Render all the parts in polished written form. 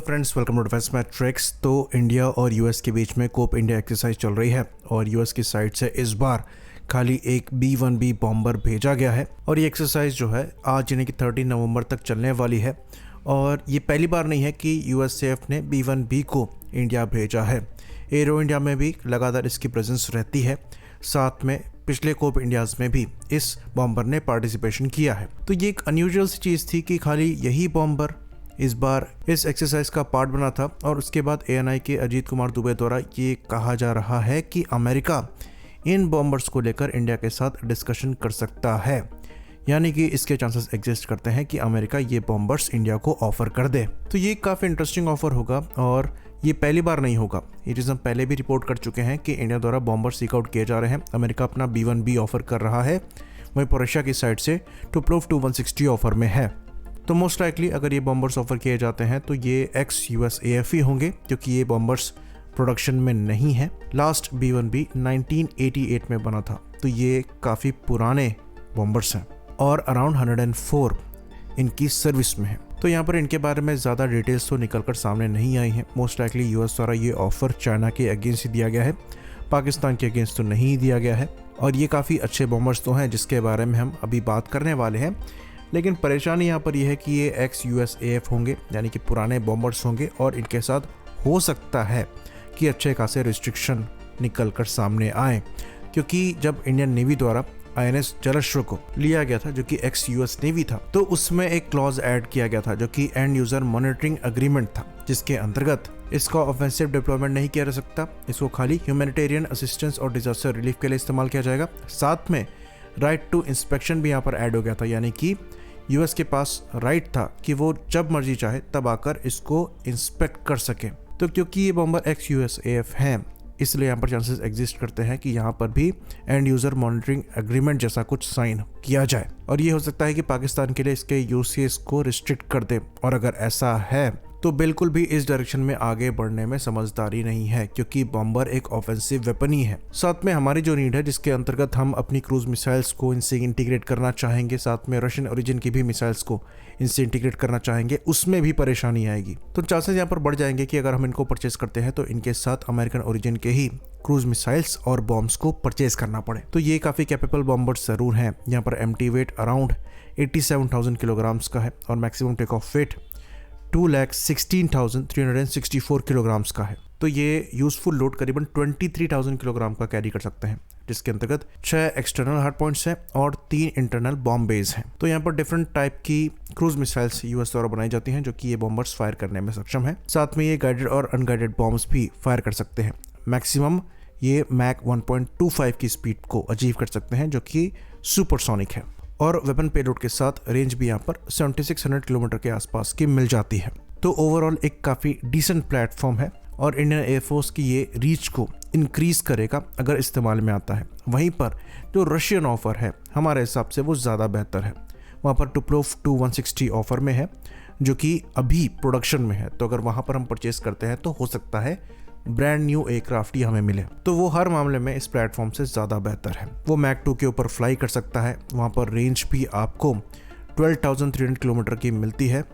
Friends, welcome to defence matrix. तो India और US के बीच में कोप इंडिया एक्सरसाइज चल रही है और यूएस की साइड से इस बार खाली एक B-1B बॉम्बर भेजा गया है और ये एक्सरसाइज जो है आज यानी कि 30 नवंबर तक चलने वाली है। और ये पहली बार नहीं है कि यूएसएफ ने B-1B को इंडिया भेजा है। एरो इंडिया में भी लगातार इसकी प्रेजेंस रहती है। साथ में पिछले कोप इंडियाज़ में भी इस बॉम्बर ने पार्टिसिपेशन किया है। तो ये एक अनयूजुअल सी चीज़ थी कि खाली यही बॉम्बर इस बार इस एक्सरसाइज का पार्ट बना था। और उसके बाद ANI के अजीत कुमार दुबे द्वारा ये कहा जा रहा है कि अमेरिका इन बॉम्बर्स को लेकर इंडिया के साथ डिस्कशन कर सकता है, यानी कि इसके चांसेस एग्जिस्ट करते हैं कि अमेरिका ये बॉम्बर्स इंडिया को ऑफर कर दे। तो ये काफ़ी इंटरेस्टिंग ऑफर होगा और ये पहली बार नहीं होगा। ये चीज़ हम पहले भी रिपोर्ट कर चुके हैं कि इंडिया द्वारा बॉम्बर सीक आउट किए जा रहे हैं। अमेरिका अपना B-1B ऑफर कर रहा है, वहीं रशिया की साइड से टुपोलेव Tu-160 ऑफर में है। तो मोस्ट लाइकली अगर ये बॉम्बर्स ऑफर किए जाते हैं तो ये ex-USAF ही होंगे, क्योंकि ये बॉम्बर्स प्रोडक्शन में नहीं है। लास्ट B-1B 1988 में बना था, तो ये काफ़ी पुराने बॉम्बर्स हैं और अराउंड 104 इनकी सर्विस में है। तो यहाँ पर इनके बारे में ज़्यादा डिटेल्स तो निकलकर सामने नहीं आई हैं। मोस्ट लाइकली यूएस द्वारा ये ऑफर चाइना के अगेंस्ट ही दिया गया है, पाकिस्तान के अगेंस्ट तो नहीं दिया गया है। और ये काफ़ी अच्छे बॉम्बर्स तो हैं जिसके बारे में हम अभी बात करने वाले हैं। लेकिन परेशानी यहाँ पर यह है कि ये ex-USAF होंगे, यानी कि पुराने बॉम्बर्स होंगे और इनके साथ हो सकता है कि अच्छे खासे रिस्ट्रिक्शन निकल कर सामने आए, क्योंकि जब इंडियन नेवी द्वारा INS जलश्व को लिया गया था जो कि ex-US नेवी था, तो उसमें एक क्लॉज ऐड किया गया था जो कि एंड यूजर मॉनिटरिंग एग्रीमेंट था, जिसके अंतर्गत इसका ऑफेंसिव डिप्लॉयमेंट नहीं किया जा सकता। इसको खाली ह्यूमैनिटेरियन असिस्टेंस और डिजास्टर रिलीफ के लिए इस्तेमाल किया जाएगा। साथ में राइट टू इंस्पेक्शन भी यहाँ पर ऐड हो गया था, यानी कि यूएस के पास राइट था कि वो जब मर्जी चाहे तब आकर इसको इंस्पेक्ट कर सके। तो क्योंकि ये बॉम्बर ex-USAF हैं, इसलिए यहाँ पर चांसेस एग्जिस्ट करते हैं कि यहाँ पर भी एंड यूजर मॉनिटरिंग एग्रीमेंट जैसा कुछ साइन किया जाए। और ये हो सकता है कि पाकिस्तान के लिए इसके यूसेज को रिस्ट्रिक्ट कर दे। और अगर ऐसा है तो बिल्कुल भी इस डायरेक्शन में आगे बढ़ने में समझदारी नहीं है, क्योंकि बॉम्बर एक ऑफेंसिव वेपन ही है। साथ में हमारी जो नीड है जिसके अंतर्गत हम अपनी क्रूज मिसाइल्स को इनसे इंटीग्रेट करना चाहेंगे, साथ में रशियन ओरिजिन की भी मिसाइल्स को इनसे इंटीग्रेट करना चाहेंगे, उसमें भी परेशानी आएगी। तो चांसेस यहाँ पर बढ़ जाएंगे कि अगर हम इनको परचेज करते हैं तो इनके साथ अमेरिकन ओरिजिन के ही क्रूज मिसाइल्स और बॉम्ब्स को परचेज करना पड़े। तो ये काफ़ी कैपेबल बॉम्बर्स जरूर हैं। यहाँ पर MT वेट अराउंड 87,000 किलोग्राम्स का है और maximum take off weight 2,16,364 kilograms का है। तो ये यूजफुल लोड करीबन 23,000 किलोग्राम का कैरी कर सकते हैं, जिसके अंतर्गत 6 एक्सटर्नल हार्ड पॉइंट्स हैं और 3 इंटरनल बॉम्ब बेस हैं। तो यहाँ पर डिफरेंट टाइप की क्रूज मिसाइल्स यूएस द्वारा बनाई जाती हैं जो कि ये बॉम्बर्स फायर करने में सक्षम है। साथ में ये गाइडेड और अनगाइडेड बॉम्ब्स भी फायर कर सकते हैं। मैक्सिमम ये मैक 1.25 की स्पीड को अचीव कर सकते हैं, जो कि सुपरसोनिक है। और वेपन पेलोड के साथ रेंज भी यहाँ पर 7600 किलोमीटर के आसपास की मिल जाती है। तो ओवरऑल एक काफ़ी डिसेंट प्लेटफॉर्म है और इंडियन एयरफोर्स की ये रीच को इंक्रीज करेगा अगर इस्तेमाल में आता है। वहीं पर जो रशियन ऑफर है हमारे हिसाब से वो ज़्यादा बेहतर है। वहाँ पर टुपोलेव Tu-160 ऑफर में है जो कि अभी प्रोडक्शन में है। तो अगर वहाँ पर हम परचेस करते हैं तो हो सकता है ब्रांड न्यू एयरक्राफ्ट ही हमें मिले। तो वो हर मामले में इस प्लेटफॉर्म से ज़्यादा बेहतर है। वो मैक 2 के ऊपर फ्लाई कर सकता है। वहाँ पर रेंज भी आपको 12,300 किलोमीटर की मिलती है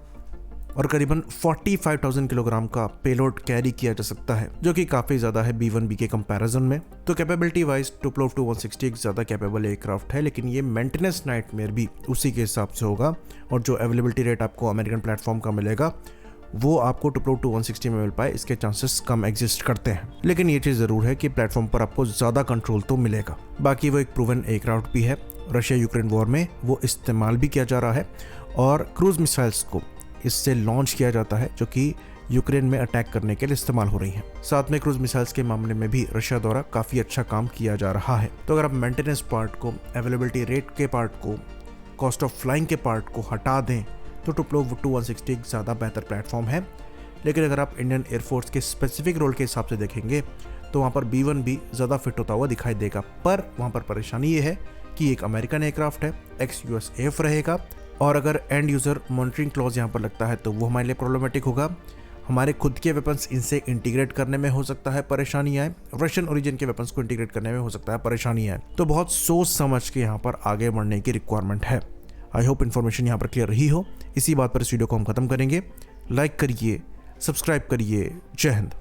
और करीबन 45,000 किलोग्राम का पेलोड कैरी किया जा सकता है, जो कि काफ़ी ज़्यादा है B-1B के कंपैरिजन में। तो कैपेबिलिटी वाइज टुपोलेव Tu-160 एक ज़्यादा कैपेबल एयरक्राफ्ट है, लेकिन ये मेंटेनेंस नाइटमेयर भी उसी के हिसाब से होगा। और जो अवेलेबिलिटी रेट आपको अमेरिकन प्लेटफॉर्म का मिलेगा वो आपको टुपोलेव Tu-160 में मिल पाए, इसके चांसेस कम एग्जिस्ट करते हैं। लेकिन ये चीज़ ज़रूर है कि प्लेटफॉर्म पर आपको ज़्यादा कंट्रोल तो मिलेगा। बाकी वो एक प्रूवन एयरक्राफ्ट भी है। रशिया यूक्रेन वॉर में वो इस्तेमाल भी किया जा रहा है और क्रूज मिसाइल्स को इससे लॉन्च किया जाता है, जो कि यूक्रेन में अटैक करने के लिए इस्तेमाल हो रही हैं। साथ में क्रूज मिसाइल्स के मामले में भी रशिया द्वारा काफ़ी अच्छा काम किया जा रहा है। तो अगर आप मेंटेनेंस पार्ट को, अवेलेबिलिटी रेट के पार्ट को, कॉस्ट ऑफ फ्लाइंग के पार्ट को हटा दें तो टुपोलेव Tu-160 एक ज़्यादा बेहतर प्लेटफॉर्म है। लेकिन अगर आप इंडियन एयरफोर्स के स्पेसिफिक रोल के हिसाब से देखेंगे तो वहाँ पर B-1B ज़्यादा फिट होता हुआ दिखाई देगा। पर वहाँ पर परेशानी ये है कि एक अमेरिकन एयरक्राफ्ट है, ex-USAF रहेगा और अगर एंड यूज़र मॉनिटरिंग क्लॉज यहाँ पर लगता है तो वो हमारे लिए प्रॉब्लमेटिक होगा। हमारे खुद के वेपन्स इनसे इंटीग्रेट करने में हो सकता है परेशानी आए, रशियन ओरिजिन के वेपन्स को इंटीग्रेट करने में हो सकता है परेशानी आए। तो बहुत सोच समझ के यहाँ पर आगे बढ़ने की रिक्वायरमेंट है। आई होप इन्फॉर्मेशन यहाँ पर क्लियर रही हो। इसी बात पर इस वीडियो को हम खत्म करेंगे। लाइक करिए, सब्सक्राइब करिए। जय हिंद।